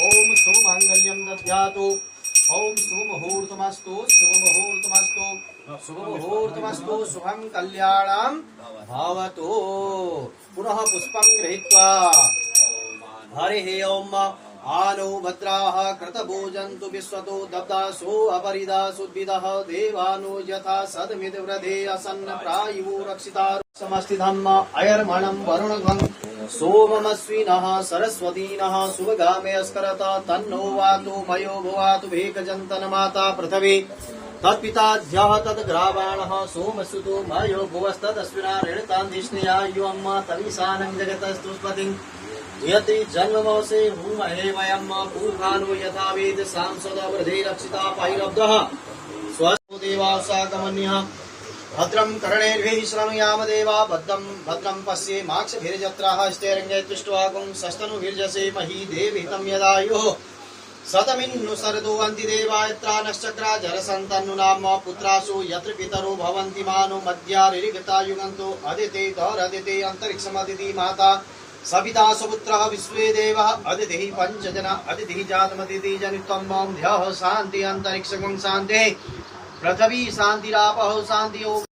ओम शुभमांगल्यं दद्यातु। ओम शुभमुहूर्तमस्तु शुभमुहूर्तमस्तु शुभमुहूर्तमस्तु शुभं कल्याणं भवतु। पुनः पुष्पं गृहीत्वा हरिः ओम आनो भद्राः कृतभोजन्तु विश्वतो दब्दासो अपरिदासुद्भिदः देवानो यथा सदमिद्वृधे असन्न प्रायुः रक्षिता समस्तिधम् अयर्मणं वरुणघं सोममस्विनः सरस्वतीनः शुभगामे अस्करत तन्नो वातु मयो भुवातु भेकजन्तन माता पृथ्वी तत्पिता ध्यः तद्ग्रावाणः सोमसुतो मयो भुवस्तदश्विना ऋणतान्धिष्णया युवम् तविशानं जगतस्तुष्पतिम् यति जन्मवसे भूमहे वयम् पूर्वानो यथा वेद सांसदवृधे रक्षिता पायिलब्धः स्वस्तो देवासागमन्यः भद्रं कर्णेभिः शृणुयाम देवा भद्रं पश्ये माक्षभिर्जत्राः स्तेरङ्गे तुष्ट्वागुं सस्तनुभिर्जसे मही देवहितं यदायुः शतमिन्नु शरदो अन्ति देवा यत्रा नश्चक्रा जरसन्तन्नु नाम पुत्रासु यत्र पितरो भवन्ति मानो मध्यारिगता युगन्तो अदिते दौरदिते अन्तरिक्षमदिति माता सविता सुपुत्रः विश्वे देवः अदितिः पञ्चजना अदितिः जातमदिति जनित्वं मां ध्यः शान्ति अन्तरिक्षं शान्तिः पृथ्वी शान्तिरापः शान्ति।